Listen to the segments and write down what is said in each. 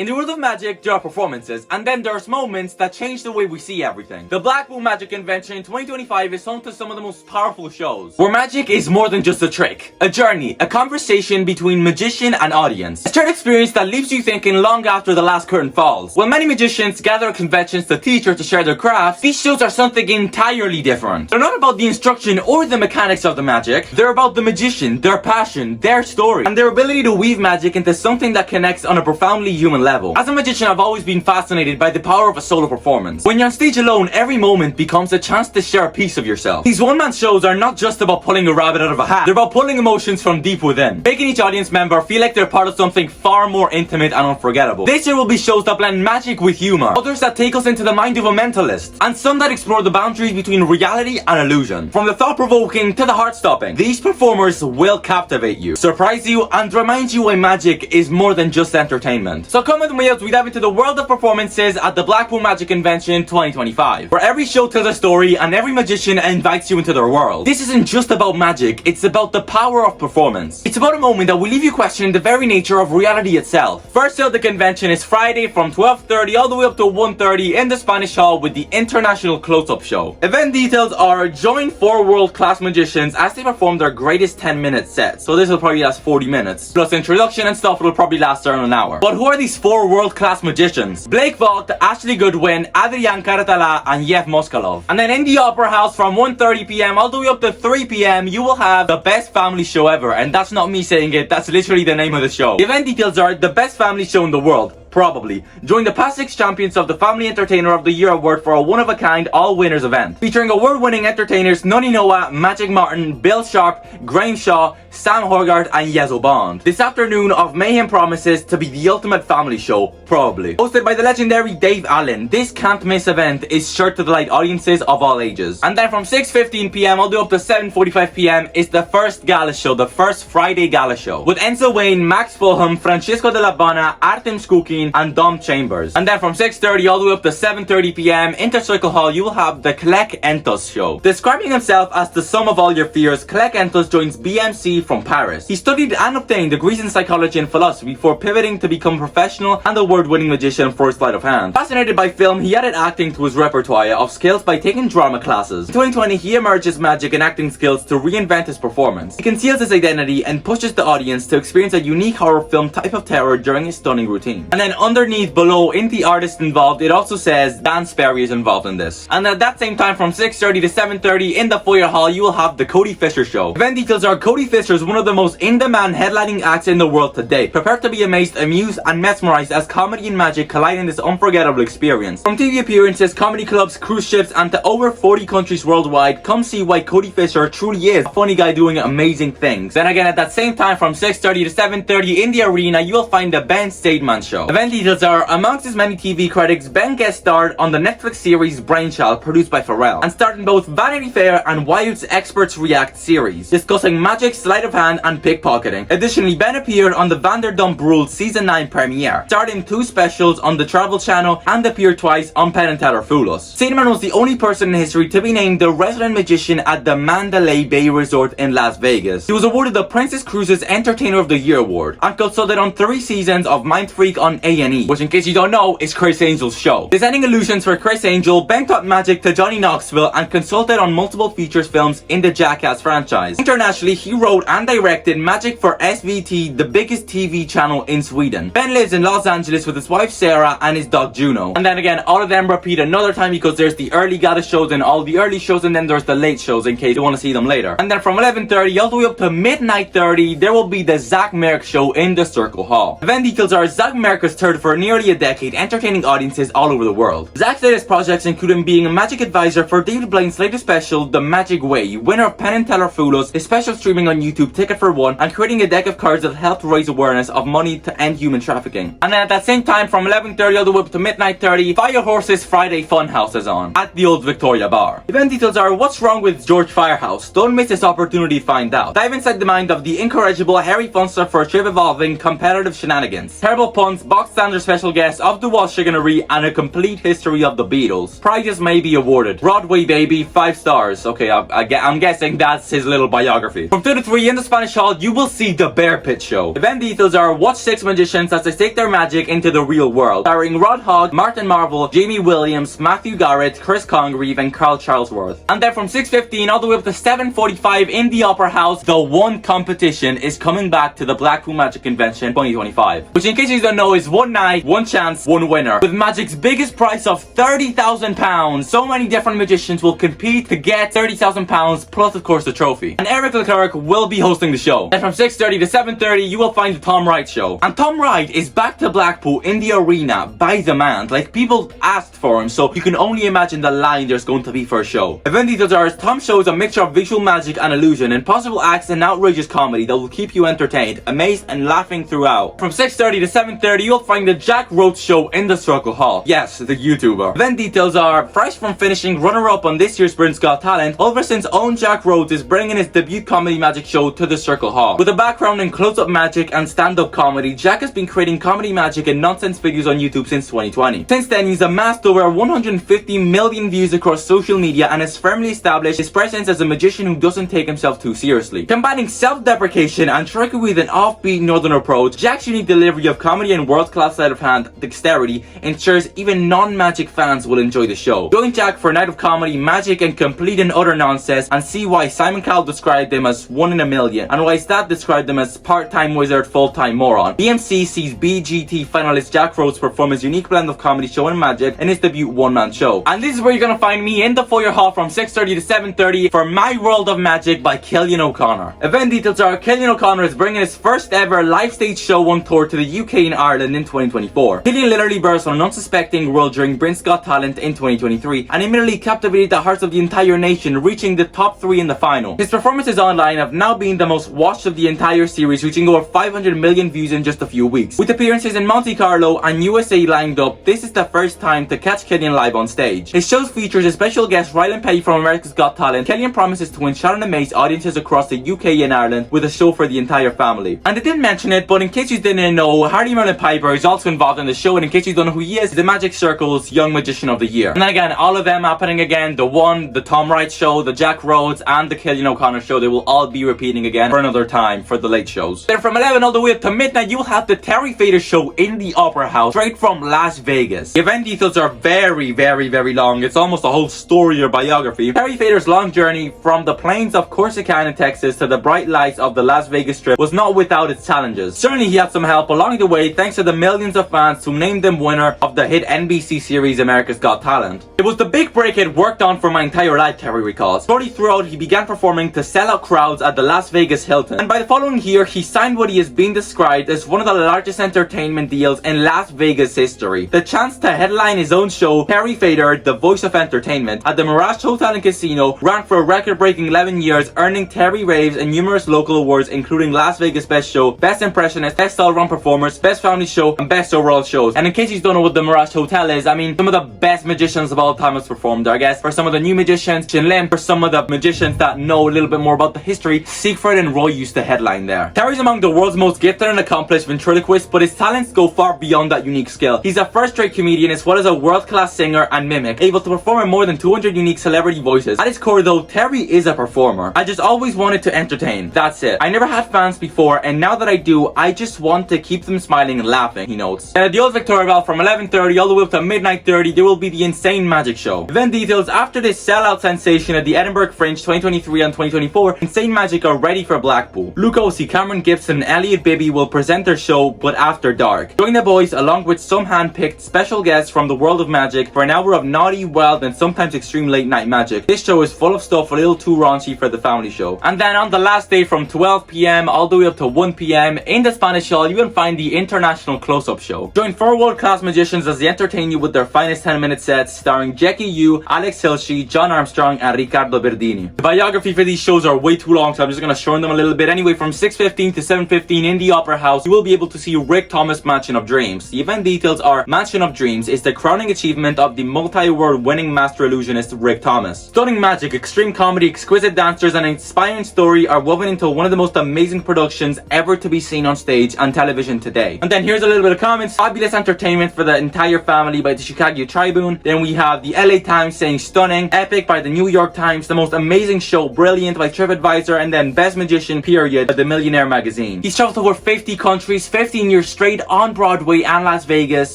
In the world of magic, there are performances, and then there's moments that change the way we see everything. The Blackpool Magic Convention in 2025 is home to some of the most powerful shows, where magic is more than just a trick, a journey, a conversation between magician and audience. A shared experience that leaves you thinking long after the last curtain falls. While many magicians gather at conventions to teach or to share their craft, these shows are something entirely different. They're not about the instruction or the mechanics of the magic, they're about the magician, their passion, their story, and their ability to weave magic into something that connects on a profoundly human level. As a magician, I've always been fascinated by the power of a solo performance. When you're on stage alone, every moment becomes a chance to share a piece of yourself. These one-man shows are not just about pulling a rabbit out of a hat, they're about pulling emotions from deep within, making each audience member feel like they're part of something far more intimate and unforgettable. This year will be shows that blend magic with humor, others that take us into the mind of a mentalist, and some that explore the boundaries between reality and illusion. From the thought-provoking to the heart-stopping, these performers will captivate you, surprise you, and remind you why magic is more than just entertainment. So come with me as we dive into the world of performances at the Blackpool Magic Convention 2025, where every show tells a story and every magician invites you into their world. This isn't just about magic, it's about the power of performance. It's about a moment that will leave you questioning the very nature of reality itself. First show of the convention is Friday from 12:30 all the way up to 1:30 in the Spanish Hall with the International Close-Up Show. Event details are join 4 world-class magicians as they perform their greatest 10-minute sets. So this will probably last 40 minutes. Plus introduction and stuff will probably last around an hour. But who are these 4 world-class magicians? Blake Vogt, Ashley Goodwin, Adrian Cartala, and Yev Moskalov. And then in the Opera House from 1:30 p.m. all the way up to 3 p.m. you will have the best family show ever. And that's not me saying it, that's literally the name of the show. The event details are the best family show in the world. Probably. Join the past 6 champions of the Family Entertainer of the Year award for a one-of-a-kind all-winners event. Featuring award-winning entertainers Noni Noah, Magic Martin, Bill Sharp, Graham Shaw, Sam Horgard, and Yezo Bond. This afternoon of mayhem promises to be the ultimate family show, probably. Hosted by the legendary Dave Allen, this can't-miss event is sure to delight audiences of all ages. And then from 6:15 p.m. all the way up to 7:45 p.m. is the first gala show, the first Friday gala show, with Enzo Wayne, Max Fulham, Francesco Della Bana, Artem Skukin, and Dom Chambers. And then from 6:30 all the way up to 7:30 p.m. Inter Circle Hall you will have the Klek Entos show. Describing himself as the sum of all your fears, Klek Entos joins BMC from Paris. He studied and obtained degrees in psychology and philosophy before pivoting to become a professional and award-winning magician for sleight of hand. Fascinated by film, he added acting to his repertoire of skills by taking drama classes. In 2020 he emerged his magic and acting skills to reinvent his performance. He conceals his identity and pushes the audience to experience a unique horror film type of terror during his stunning routine. And then underneath below in the artist involved it also says Dan Sperry is involved in this. And at that same time from 6:30 to 7:30 in the foyer hall you will have the Cody Fisher show. Event details are Cody Fisher is one of the most in-demand headlining acts in the world today. Prepare to be amazed, amused and mesmerized as comedy and magic collide in this unforgettable experience. From TV appearances, comedy clubs, cruise ships and to over 40 countries worldwide, come see why Cody Fisher truly is a funny guy doing amazing things. Then again at that same time from 6:30 to 7:30 in the arena you will find the Ben Stateman show. Event details are amongst his many TV credits, Ben guest starred on the Netflix series Brainchild produced by Pharrell and starred in both Vanity Fair and Wild's Experts React series, discussing magic, sleight of hand and pickpocketing. Additionally, Ben appeared on the Vanderdump Rules Season 9 premiere, starred in 2 specials on the Travel Channel and appeared twice on Penn & Teller Fool Us. Stateman was the only person in history to be named the resident magician at the Mandalay Bay Resort in Las Vegas. He was awarded the Princess Cruises Entertainer of the Year award and consulted on 3 seasons of Mind Freak on A&E, which in case you don't know is Chris Angel's show. Designing illusions for Chris Angel, Ben taught magic to Johnny Knoxville and consulted on multiple features films in the Jackass franchise. Internationally, he wrote and directed magic for SVT, the biggest TV channel in Sweden. Ben lives in Los Angeles with his wife Sarah and his dog Juno. And then again, all of them repeat another time because there's the early gala shows and all the early shows and then there's the late shows in case you want to see them later. And then from 11:30 all the way up to midnight 30 there will be the Zach Merck show in the Circle Hall. Event details are Zach Merck has toured for nearly a decade, entertaining audiences all over the world. Zach's latest projects include him being a magic advisor for David Blaine's latest special, The Magic Way, winner of Penn & Teller Fool Us, his special streaming on YouTube, Ticket for One, and creating a deck of cards that helped raise awareness of money to end human trafficking. And then at that same time, from 11:30 all the way up to midnight 30, Fire Horse's Friday Funhouse is on, at the old Victoria Bar. Event details are what's wrong with George Firehouse? Don't miss this opportunity to find out. Dive inside the mind of the incorrigible Harry Funster for trip involving competitive shenanigans, terrible puns, box standard special guest of the Walsh Chicanery, and a complete history of the Beatles. Prizes may be awarded. Broadway baby, 5 stars. Okay, I'm guessing that's his little biography. From 2 to 3 in the Spanish Hall, you will see the Bear Pit Show. Event details are: watch 6 magicians as they take their magic into the real world, starring Rod Hogg, Martin Marvel, Jamie Williams, Matthew Garrett, Chris Congreve, and Carl Charlesworth. And then from 6:15 all the way up to 7:45 in the Opera House, the one competition is coming back to the Blackpool Magic Convention 2025, which, in case you don't know, is one night, one chance, one winner, with Magic's biggest prize of £30,000. So many different magicians will compete to get £30,000 plus, of course, the trophy. And Eric Leclerc will be hosting the show. And from 6:30 to 7:30 you will find the Tom Wright Show. And Tom Wright is back to Blackpool in the arena by demand. Like, people asked for him, so you can only imagine the line there's going to be for a show. Event details are: Tom shows a mixture of visual magic and illusion, and possible acts and outrageous comedy that will keep you entertained, amazed, and laughing throughout. From 6:30 to 7:30 you'll find the Jack Rhodes Show in the Circle Hall. Yes, the YouTuber. Event details are: fresh from finishing runner-up on this year's Britain's Got Talent, Ulverson's own Jack Rhodes is bringing his debut comedy magic show to the Circle Hall. With a background in close-up magic and stand-up comedy, Jack has been creating comedy magic and nonsense videos on YouTube since 2020. Since then, he's amassed over 150 million views across social media and has firmly established his presence as a magician who doesn't take himself too seriously. Combining self-deprecation and trickery with an offbeat northern approach, Jack's unique delivery of comedy and world-class sleight-of-hand dexterity ensures even non-magic fans will enjoy the show. Join Jack for a night of comedy, magic, and complete and utter nonsense, and see why Simon Cowell described him as 1 in a million, and why Stat described him as part-time wizard, full-time moron. BMC sees BGT finalist Jack Rhodes perform his unique blend of comedy, show, and magic in his debut one-man show. And this is where you're gonna find me in the foyer hall from 6:30 to 7:30 for My World of Magic by Cillian O'Connor. Event details are: Cillian O'Connor is bringing his first ever live stage show on tour to the UK and Ireland in 2024. Cillian literally burst on an unsuspecting world during Britain's Got Talent in 2023 and immediately captivated the hearts of the entire nation, reaching the top 3 in the final. His performances online have now been the most watched of the entire series, reaching over 500 million views in just a few weeks. With appearances in Monte Carlo and USA lined up, this is the first time to catch Cillian live on stage. His show features a special guest, Rylan Petty from America's Got Talent. Cillian promises to enchant and amaze audiences across the UK and Ireland with a show for the entire family. And I didn't mention it, but in case you didn't know, Hardy Merlin Piper is also involved in the show, and in case you don't know who he is, the Magic Circle's Young Magician of the Year. And then again, all of them happening again, the Tom Wright Show, the Jack Rhodes, and the Cillian O'Connor Show, they will all be repeating again for another time for the late shows. Then from 11 all the way up to midnight, you will have the Terry Fader Show in the Opera House, straight from Las Vegas. The event details are very, very, very long. It's almost a whole story or biography. Terry Fader's long journey from the plains of Corsicana in Texas to the bright lights of the Las Vegas Strip was not without its challenges. Certainly he had some help along the way thanks to the millions of fans who named him winner of the hit NBC series America's Got Talent. It was the big break I'd worked on for my entire life, Terry recalls. Shortly throughout, he began performing to sell out crowds at the Las Vegas Hilton, and by the following year, he signed what he has been described as one of the largest entertainment deals in Las Vegas history. The chance to headline his own show, Terry Fader, the voice of entertainment, at the Mirage Hotel and Casino ran for a record-breaking 11 years, earning Terry raves and numerous local awards, including Las Vegas Best Show, Best Impressionist, Best All-Round Performers, Best Family Show, and Best Overall Shows. And in case you don't know what the Mirage Hotel is, I mean, some of the best magicians of all time has performed there, I guess. For some of the new magicians, Chin Lim. For some of the magicians that know a little bit more about the history, Siegfried and Roy used to headline there. Terry's among the world's most gifted and accomplished ventriloquist, but his talents go far beyond that unique skill. He's a first-rate comedian as well as a world-class singer and mimic, able to perform in more than 200 unique celebrity voices. At his core though, Terry is a performer. I just always wanted to entertain. That's it. I never had fans before, and now that I do, I just want to keep them smiling and laughing, he notes. And at the Old Victoria Ball from 11:30 all the way up to midnight 30, there will be the Insane Magic Show. Event details: after this sellout sensation at the Edinburgh Fringe 2023 and 2024, Insane Magic are ready for Blackpool. Luke Ossie, Cameron Gibson, and Elliot Bibby will present their show, but after dark. Join the boys along with some hand-picked special guests from the world of magic for an hour of naughty, wild, and sometimes extreme late-night magic. This show is full of stuff a little too raunchy for the family show. And then on the last day from 12 p.m. all the way up to 1 p.m. in the Spanish Hall, you will find the International Close-Up Show. Join 4 world-class magicians as they entertain you with their finest 10-minute sets, starring Jackie Yu, Alex Hilsey, John Armstrong, and Riccardo Berdini. The biography for these shows are way too long, so I'm just going to shorten them a little bit. Anyway, from 6:15 to 7:15 in the Opera House, you will be able to see Rick Thomas' Mansion of Dreams. The event details are: Mansion of Dreams is the crowning achievement of the multi-award winning master illusionist Rick Thomas. Stunning magic, extreme comedy, exquisite dancers, and an inspiring story are woven into one of the most amazing productions ever to be seen on stage and television today. And then here's a little little bit of comments. Fabulous entertainment for the entire family by the Chicago Tribune. Then we have the LA Times saying stunning. Epic by the New York Times. The most amazing show, brilliant by TripAdvisor. And then best magician period by the Millionaire magazine. He's traveled to over 50 countries, 15 years straight on Broadway and Las Vegas.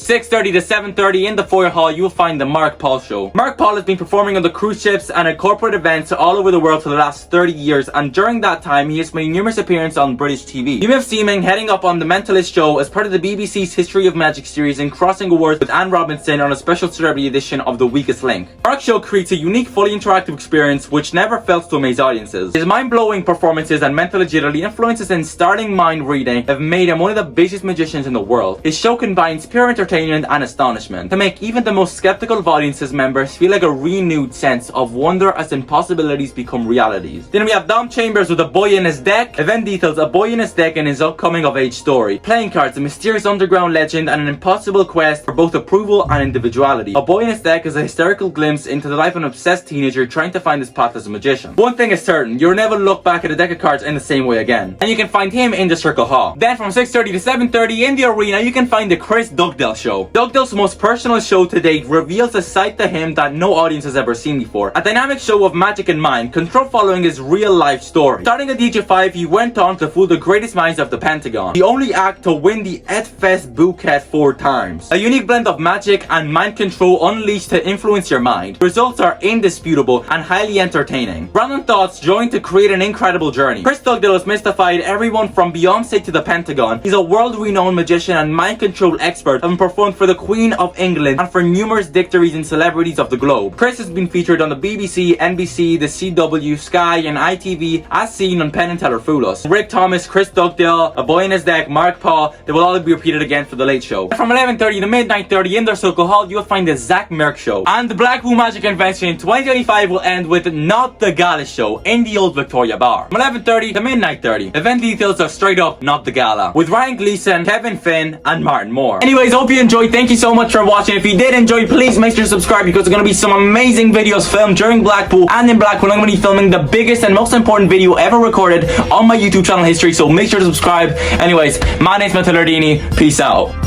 6:30 to 7:30 in the foyer hall, you'll find the Mark Paul Show. Mark Paul has been performing on the cruise ships and at corporate events all over the world for the last 30 years, and during that time he has made numerous appearances on British TV. You may have seen him heading up on the Mentalist Show as part of the BBC's History of Magic series and crossing awards with Anne Robinson on a special celebrity edition of The Weakest Link. Mark's show creates a unique, fully interactive experience which never fails to amaze audiences. His mind-blowing performances and mental agility, influences in starting mind reading have made him one of the biggest magicians in the world. His show combines pure entertainment and astonishment to make even the most skeptical of audiences members feel like a renewed sense of wonder as impossibilities become realities. Then we have Dom Chambers with A Boy in His Deck. Event details: A Boy in His Deck and his upcoming of age story. Playing cards, a mysterious underground legend and an impossible quest for both approval and individuality. A Boy in His Deck is a hysterical glimpse into the life of an obsessed teenager trying to find his path as a magician. One thing is certain, you'll never look back at a deck of cards in the same way again. And you can find him in the Circle Hall. Then from 6:30 to 7:30 in the arena, you can find the Chris Dugdale Show. Dugdale's most personal show to date reveals a side to him that no audience has ever seen before. A dynamic show of magic and mind control following his real life story. Starting at the age of 5, he went on to fool the greatest minds of the Pentagon. The only act to win the EdFest bouquet 4 times. A unique blend of magic and mind control unleashed to influence your mind. Results are indisputable and highly entertaining. Random thoughts joined to create an incredible journey. Chris Dugdale has mystified everyone from Beyonce to the Pentagon. He's a world-renowned magician and mind control expert, having performed for the Queen of England and for numerous dignitaries and celebrities of the globe. Chris has been featured on the BBC, NBC, the CW, Sky, and ITV, as seen on Penn and Teller Fool Us. Rick Thomas, Chris Dugdale, A Boy in His Deck, Mark Paul, they will all be repeated again for the Late Show. From 11:30 to midnight 30 in their Circle Hall, you'll find the Zach Merck Show. And the Blackpool Magic Convention 2025 will end with Not the Gala Show in the Old Victoria Bar. From 11:30 to midnight 30. Event details are straight up Not the Gala, with Ryan Gleason, Kevin Finn, and Martin Moore. Anyways, hope you enjoyed. Thank you so much for watching. If you did enjoy, please make sure to subscribe because there's going to be some amazing videos filmed during Blackpool and in Blackpool. I'm going to be filming the biggest and most important video ever recorded on my YouTube channel history, so make sure to subscribe. Anyways, my name's Matteo Lardini. Peace out.